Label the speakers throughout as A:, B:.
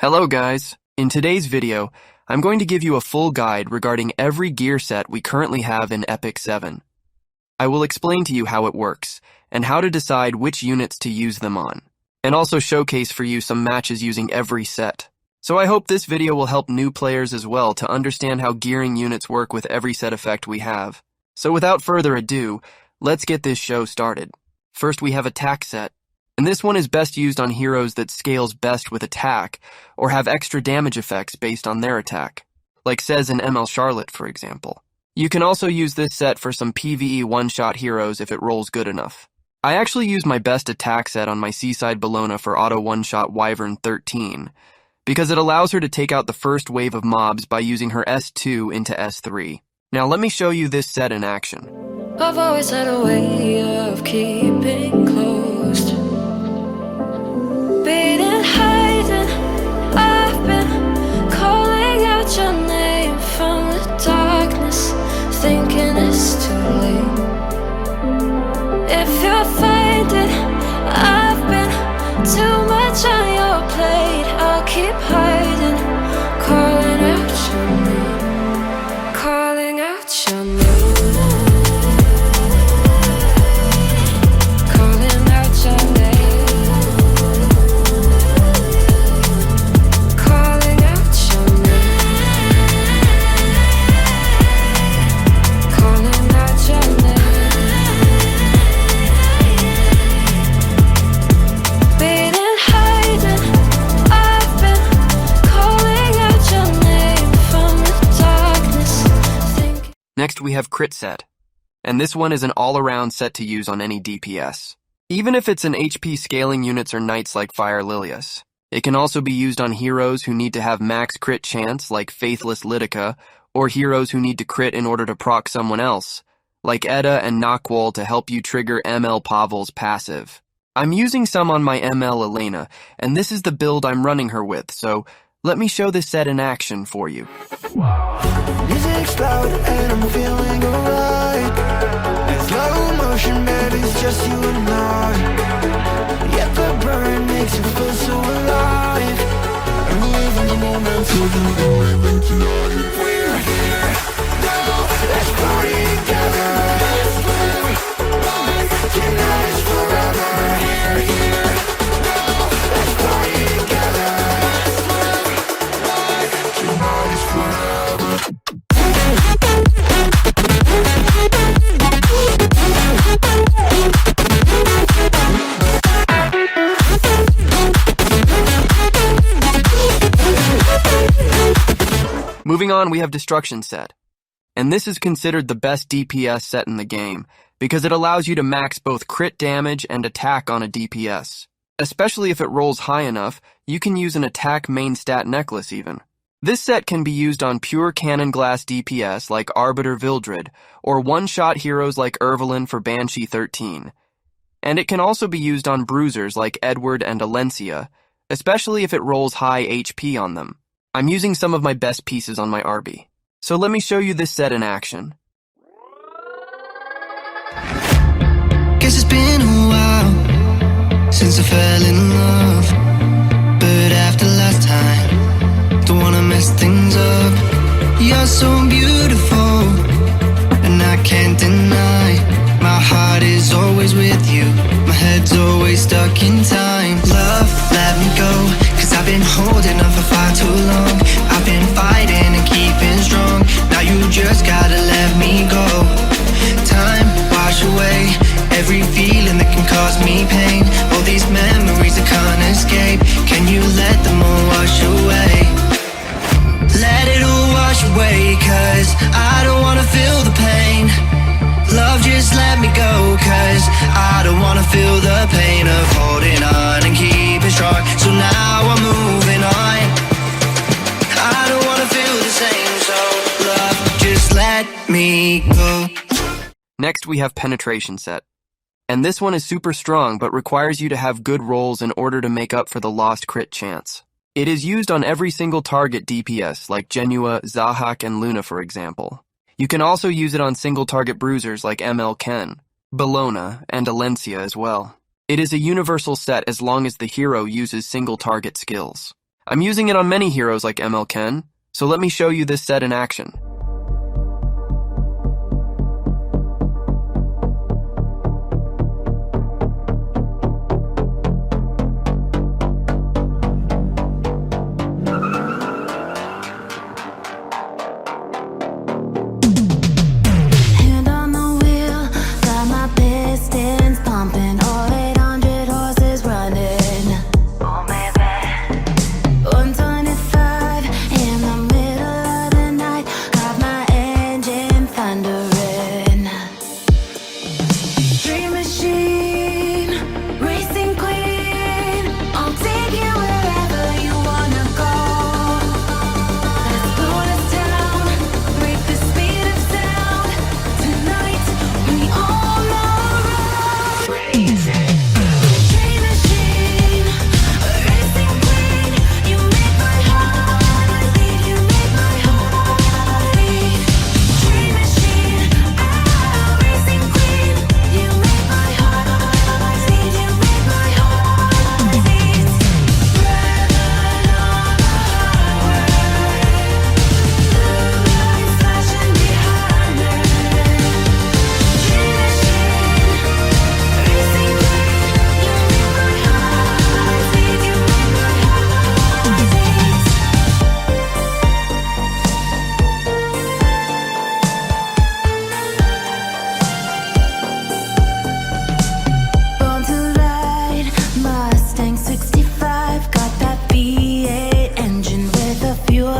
A: Hello guys, in today's video, I'm going to give you a full guide regarding every gear set we currently have in Epic 7. I will explain to you how it works, and how to decide which units to use them on, and also showcase for you some matches using every set. So I hope this video will help new players as well to understand how gearing units work with every set effect we have. So without further ado, let's get this show started. First we have Attack Set. And this one is best used on heroes that scales best with attack, or have extra damage effects based on their attack, like says in ML Charlotte, for example. You can also use this set for some PvE one-shot heroes if it rolls good enough. I actually used my best attack set on my Seaside Bellona for auto one-shot Wyvern 13, because it allows her to take out the first wave of mobs by using her S2 into S3. Now let me show you this set in action.
B: I've always had a way of keeping closed. Being hiding, I've been calling out your name from the darkness, thinking it's too late. If you're finding I've been too much on your plate, I'll keep hiding, calling out your name, calling out your name.
A: Next we have Crit Set, and this one is an all-around set to use on any DPS. Even if it's an HP scaling units or knights like Fire Lilius. It can also be used on heroes who need to have max crit chance like Faithless Lidica, or heroes who need to crit in order to proc someone else, like Edda and Nakwal to help you trigger ML Pavel's passive. I'm using some on my ML Elena, and this is the build I'm running her with, so let me show this set in action for you.
C: Music's loud and I'm feeling alright. In slow motion, baby, it's just you and I. Yet the burn makes you feel so alive. I'm living the moment till the morning tonight. We're here now, let's party together. Let's live like tonight is forever. We're here now, let's party together. Let's live like tonight is forever.
A: Moving on, we have Destruction Set. And this is considered the best DPS set in the game, because it allows you to max both crit damage and attack on a DPS. Especially if it rolls high enough, you can use an attack main stat necklace even. This set can be used on pure cannon glass DPS like Arbiter Vildred, or one-shot heroes like Ervelyn for Banshee 13. And it can also be used on bruisers like Edward and Alencia, especially if it rolls high HP on them. I'm using some of my best pieces on my RB. So let me show you this set in action.
C: Guess it's been a while since I fell in love, but after last time, don't wanna mess things up. You're so beautiful, and I can't deny. My heart is always with you, my head's always stuck in time. Love, let me go, cause I've been holding on for far too long. I've been fighting and keeping strong, now you just gotta let me go. Time, wash away every feeling that can cause me pain. All these memories I can't escape, can you let them all wash away? Let it all wash away, cause I don't wanna feel the pain. Love, just let me go, cause I don't wanna feel the pain of holding on and keeping strong. So now I'm moving on, I don't wanna feel the same. So love, just let me go.
A: Next we have Penetration Set. And this one is super strong but requires you to have good rolls in order to make up for the lost crit chance. It is used on every single target DPS like Genua, Zahak, and Luna for example. You can also use it on single-target bruisers like ML Ken, Bellona, and Alencia as well. It is a universal set as long as the hero uses single-target skills. I'm using it on many heroes like ML Ken, so let me show you this set in action.
B: Hand on the wheel, got my pistons pumping, all 800 horses running. Oh baby, 125 in the middle of the night, got my engine thundering. Dream machine, racing queen, I'll take you wherever you wanna go. Let's go to town, break the speed of sound. Tonight we all know crazy. Dream machine, racing queen, you make my heart beat, you make my heart beat. Dream machine, racing queen, you make my heart beat, you make my heart beat. Red on the highway, blue lights flashing behind me. Dream machine, racing queen, you make my heart beat, you make my heart beat. Born to ride, Mustang 65, got that V8 engine with a fuel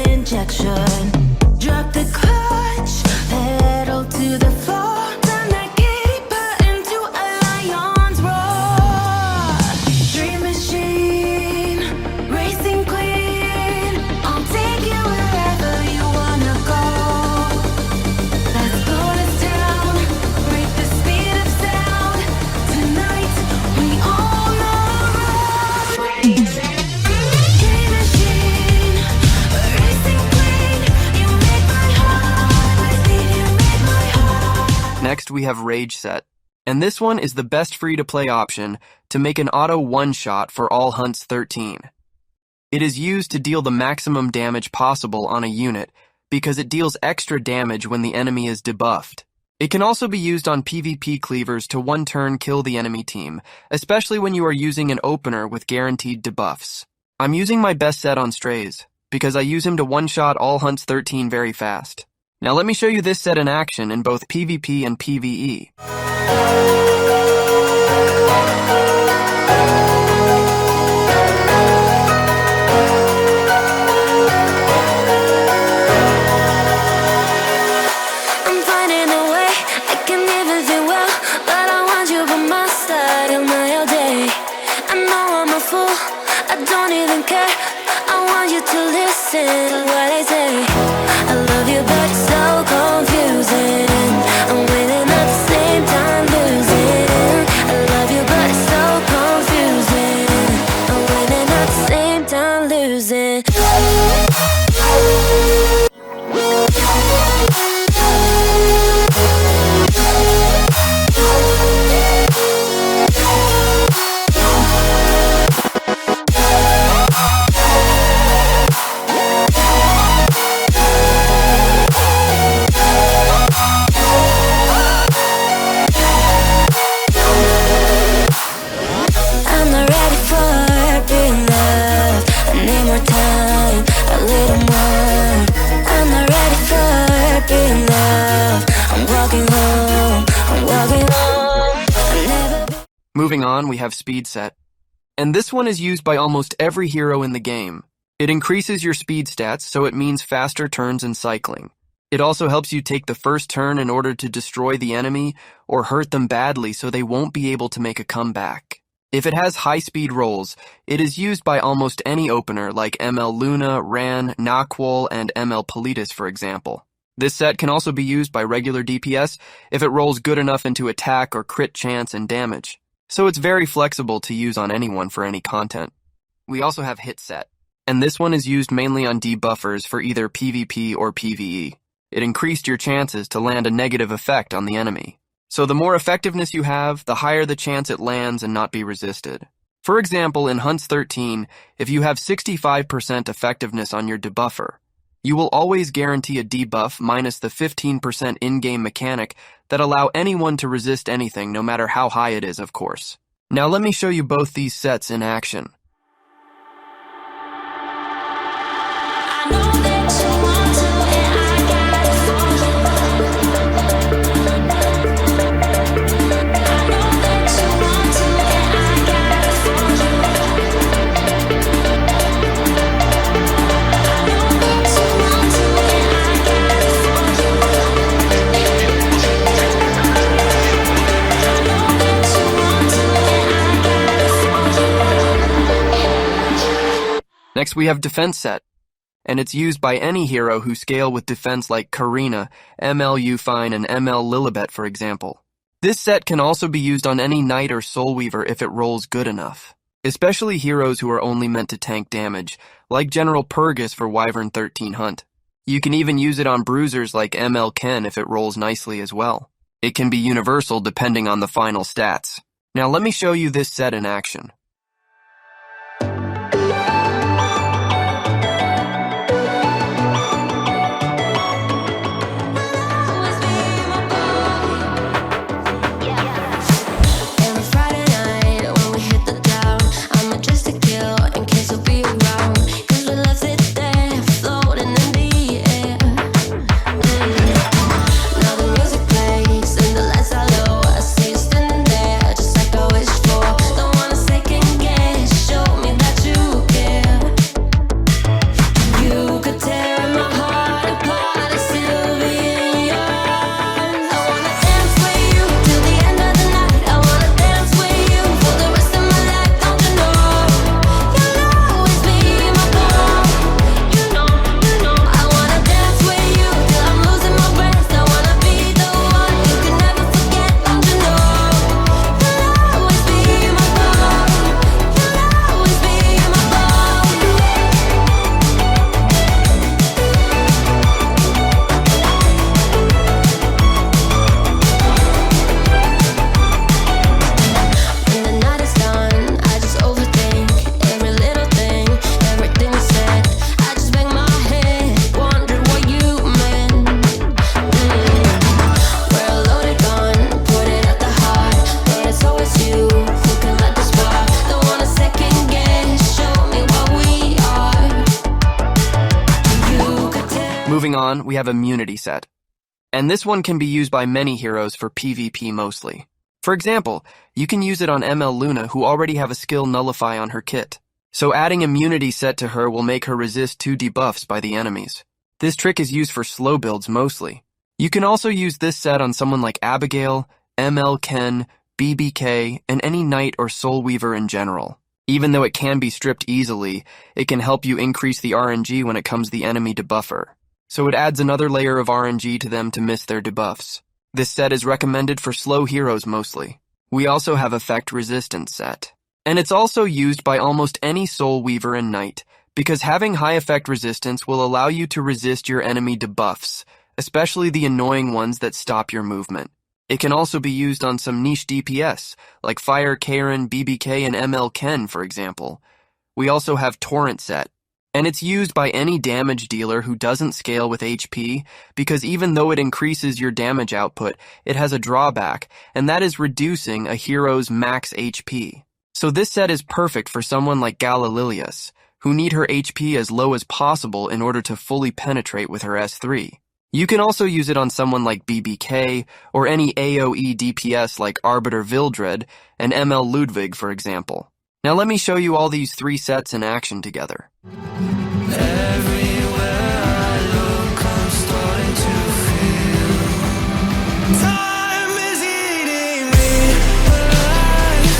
B: injection. Drop the clutch, pedal to the floor, turn that giddy button to a lion's roar. Dream machine, racing queen, I'll take you wherever you wanna go. Let's go to town, break the speed of sound. Tonight we all know crazy. Dream machine, racing queen, you make my heart beat, you make my heart.
A: Next, we have Rage Set, and this one is the best free-to-play option to make an auto one-shot for all hunts 13. It is used to deal the maximum damage possible on a unit because it deals extra damage when the enemy is debuffed. It can also be used on PvP cleavers to one-turn kill the enemy team, especially when you are using an opener with guaranteed debuffs. I'm using my best set on Strays, because I use him to one-shot all hunts 13 very fast. Now let me show you this set in action in both PvP and PvE.
B: I'm finding a way, I can never do well, but I want you by my side all night, all day. I know I'm a fool, I don't even care. I want you to listen to what I say. I love you, but it's so confusing. I'm winning at the same time losing. I love you, but it's so confusing. I'm winning at the same time losing. I'm not ready for being loved. I need more time, a little more. I'm not ready for being loved. I'm walking home, I'm walking home. I've never been.
A: Moving on, we have Speed Set, and this one is used by almost every hero in the game. It increases your speed stats, so it means faster turns and cycling. It also helps you take the first turn in order to destroy the enemy or hurt them badly so they won't be able to make a comeback. If it has high-speed rolls, it is used by almost any opener like ML Luna, Ran, Naqual, and ML Politis, for example. This set can also be used by regular DPS if it rolls good enough into attack or crit chance and damage. So it's very flexible to use on anyone for any content. We also have Hit Set, and this one is used mainly on debuffers for either PvP or PvE. It increased your chances to land a negative effect on the enemy. So the more effectiveness you have, the higher the chance it lands and not be resisted. For example, in Hunts 13, if you have 65% effectiveness on your debuffer, you will always guarantee a debuff minus the 15% in-game mechanic that allow anyone to resist anything, no matter how high it is, of course. Now let me show you both these sets in action.
B: I know that you want to, and I got it for you. I know that you want to, and I got it for you. I know that you want to, and I got it for you. I know that you want to, and I got it for you.
A: Next, we have Defense Set, and it's used by any hero who scale with defense like Karina, ML Ufine, and ML Lilibet, for example. This set can also be used on any Knight or Soul Weaver if it rolls good enough, especially heroes who are only meant to tank damage, like General Purgus for Wyvern 13 Hunt. You can even use it on bruisers like ML Ken if it rolls nicely as well. It can be universal depending on the final stats. Now let me show you this set in action.
B: Every Friday night when we hit the town, I'm just a kill in case you'll be around. 'Cause we left it there, floating in the air. Now the music plays and the lights are low. I see you standing there, just like I wished for. Don't wanna second guess, show me that you care. You could tear my heart apart and still be in your arms. I wanna dance with you till the end of the night. I wanna dance with you for the rest of my life. Don't you know? You'll always be my boy. You know. I wanna dance with you till I'm losing my breath. I wanna be the one you can never forget. Don't you know? You'll always be my boy. You'll always be my boy. When the night is done, I just overthink every little thing, everything you said. I just bang my head, wondering what you meant. We're a loaded gun, put it at the heart, but it's always you who can let the spark. Don't wanna second guess, show me what we are. You could tell.
A: Moving on, we have Immunity Set. And this one can be used by many heroes for PvP mostly. For example, you can use it on ML Luna who already have a skill Nullify on her kit. So adding Immunity Set to her will make her resist 2 debuffs by the enemies. This trick is used for slow builds mostly. You can also use this set on someone like Abigail, ML Ken, BBK, and any Knight or Soul Weaver in general. Even though it can be stripped easily, it can help you increase the RNG when it comes the enemy debuffer. So it adds another layer of RNG to them to miss their debuffs. This set is recommended for slow heroes mostly. We also have Effect Resistance Set. And it's also used by almost any Soul Weaver and Knight, because having high effect resistance will allow you to resist your enemy debuffs, especially the annoying ones that stop your movement. It can also be used on some niche DPS, like Fire Karen, BBK, and ML Ken, for example. We also have Torrent Set, and it's used by any damage dealer who doesn't scale with HP, because even though it increases your damage output, it has a drawback, and that is reducing a hero's max HP. So this set is perfect for someone like Galililius, who need her HP as low as possible in order to fully penetrate with her S3. You can also use it on someone like BBK, or any AoE DPS like Arbiter Vildred and ML Ludwig, for example. Now let me show you all these 3 sets in action together.
C: Everywhere I look, I'm starting to feel time is eating me alive,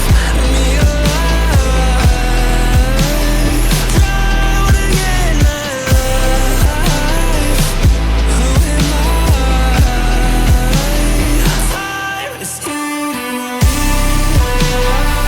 C: drowning in my life. Who am I? Time is eating me alive.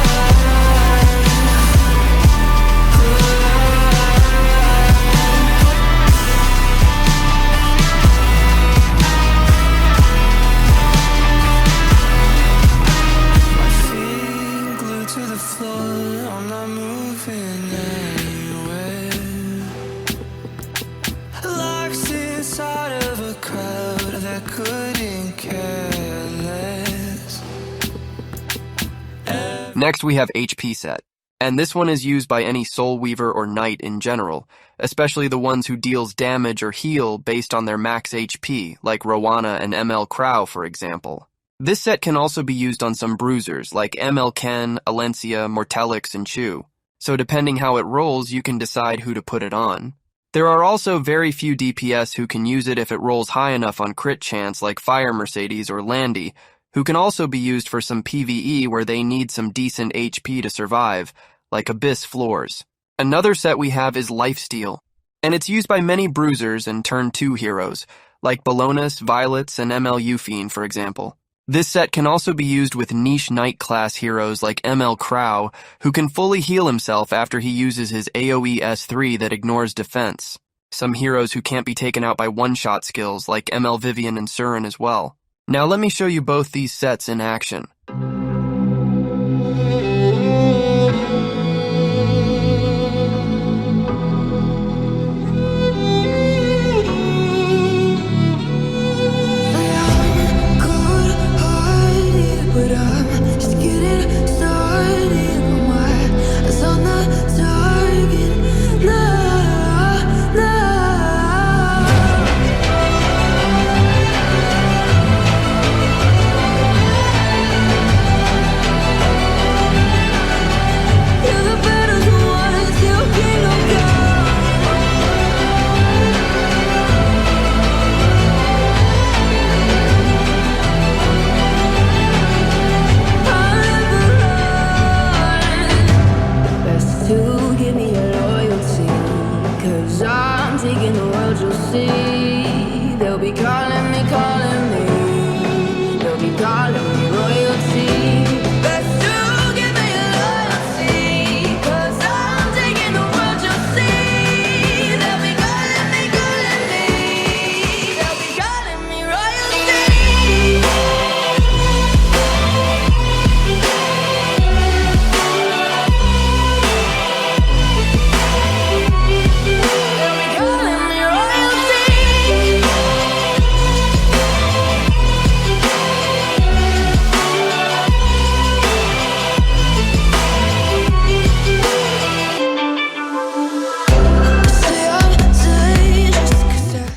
C: careless.
A: Next, we have HP Set. And this one is used by any Soul Weaver or Knight in general, especially the ones who deals damage or heal based on their max HP, like Rowana and ML Crow, for example. This set can also be used on some bruisers, like ML Ken, Alencia, Mortelix, and Chu. So depending how it rolls, you can decide who to put it on. There are also very few DPS who can use it if it rolls high enough on crit chance, like Fire Mercedes or Landy, who can also be used for some PvE where they need some decent HP to survive, like Abyss Floors. Another set we have is Lifesteal, and it's used by many bruisers and turn 2 heroes, like Ballonas, Violets, and ML Euphine, for example. This set can also be used with niche Knight class heroes like ML Crow, who can fully heal himself after he uses his AoE S3 that ignores defense. Some heroes who can't be taken out by one-shot skills like ML Vivian and Surin as well. Now let me show you both these sets in action.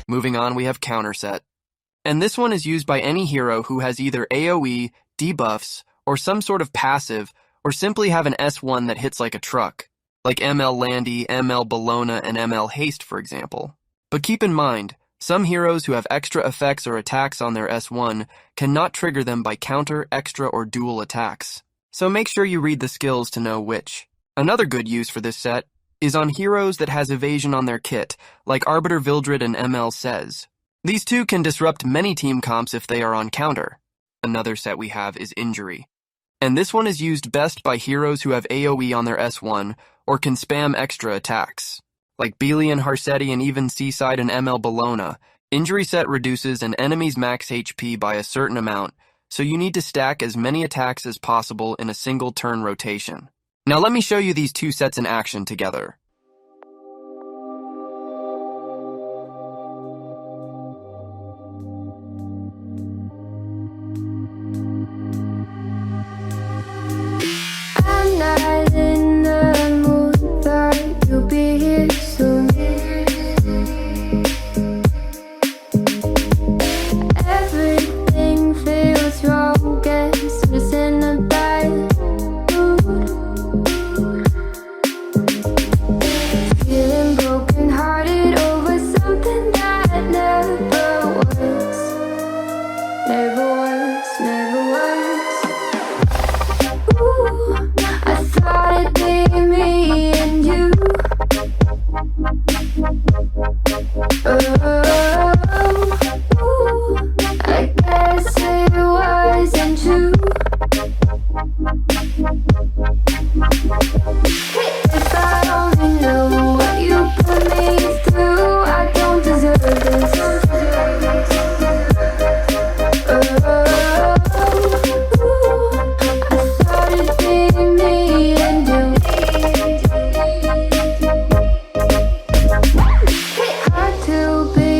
A: Moving on, we have Counter Set. And this one is used by any hero who has either AoE, debuffs, or some sort of passive, or simply have an S1 that hits like a truck, like ML Landy, ML Bellona, and ML Haste, for example. But keep in mind, some heroes who have extra effects or attacks on their S1 cannot trigger them by counter, extra, or dual attacks. So make sure you read the skills to know which. Another good use for this set is on heroes that has evasion on their kit, like Arbiter Vildred and ML Says. These two can disrupt many team comps if they are on counter. Another set we have is Injury. And this one is used best by heroes who have AoE on their S1 or can spam extra attacks. Like Belian, Harsetti, and even Seaside and ML Bellona, Injury Set reduces an enemy's max HP by a certain amount, so you need to stack as many attacks as possible in a single turn rotation. Now let me show you these two sets in action together.
B: I'm not in the mood, but you'll be here soon. Everything feels wrong, guess it's in a bad mood. Feeling broken hearted over something that never was. Never was, never was. Ooh, I thought it'd be me and you. Ooh, I guess it wasn't true. If I only knew what you put me through, I don't deserve this. I thought it'd be me and you. Hard to be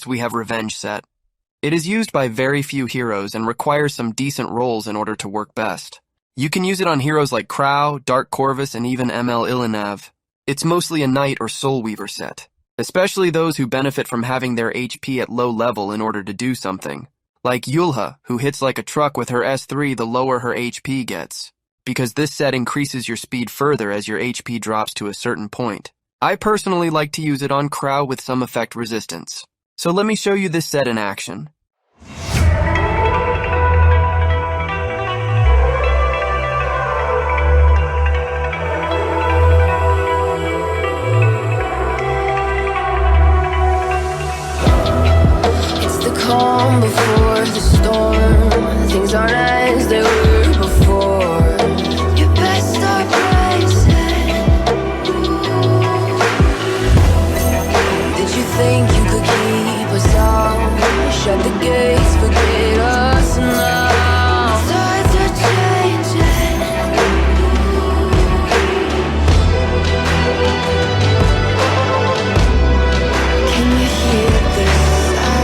A: we have Revenge Set. It is used by very few heroes and requires some decent rolls in order to work best. You can use it on heroes like Crow, Dark Corvus, and even ML Ilinav. It's mostly a Knight or Soul Weaver set, especially those who benefit from having their HP at low level in order to do something. Like Yulha, who hits like a truck with her S3 the lower her HP gets, because this set increases your speed further as your HP drops to a certain point. I personally like to use it on Crow with some effect resistance. So let me show you this set in action.
B: Calm before the storm. Things aren't as they were before. You best start rising. Did you think you could keep us out? Shut the gates, forget us now. Tides are changing. Can you hear this sound?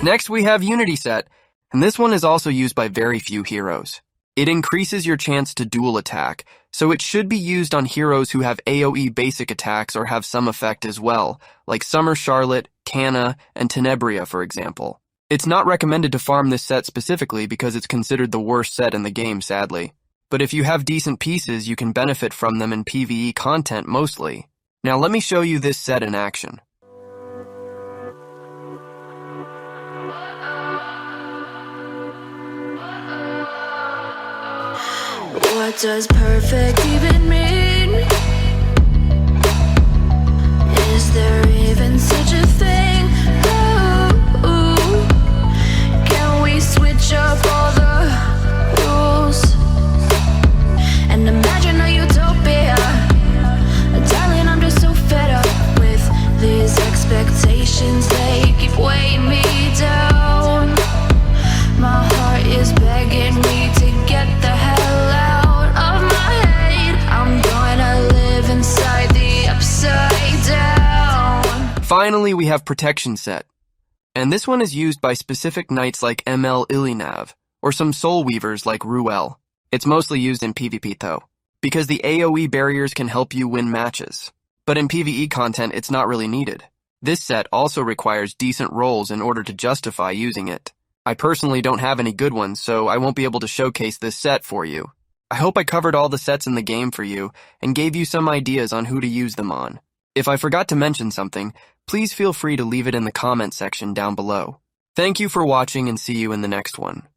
A: Next, we have Unity Set, and this one is also used by very few heroes. It increases your chance to dual attack, so it should be used on heroes who have AoE basic attacks or have some effect as well, like Summer Charlotte, Canna, and Tenebria, for example. It's not recommended to farm this set specifically because it's considered the worst set in the game, sadly. But if you have decent pieces, you can benefit from them in PvE content mostly. Now let me show you this set in action.
B: What does perfect even mean? Is there even such a thing? Ooh, can we switch up all the rules and imagine a utopia? Darling, I'm just so fed up with these expectations. They keep weighing me down. My heart is begging me to get the hell out.
A: Finally, we have Protection Set, and this one is used by specific knights like ML Ilinav, or some soul weavers like Ruel. It's mostly used in PvP though, because the AoE barriers can help you win matches. But in PvE content, it's not really needed. This set also requires decent rolls in order to justify using it. I personally don't have any good ones, so I won't be able to showcase this set for you. I hope I covered all the sets in the game for you and gave you some ideas on who to use them on. If I forgot to mention something, please feel free to leave it in the comment section down below. Thank you for watching and see you in the next one.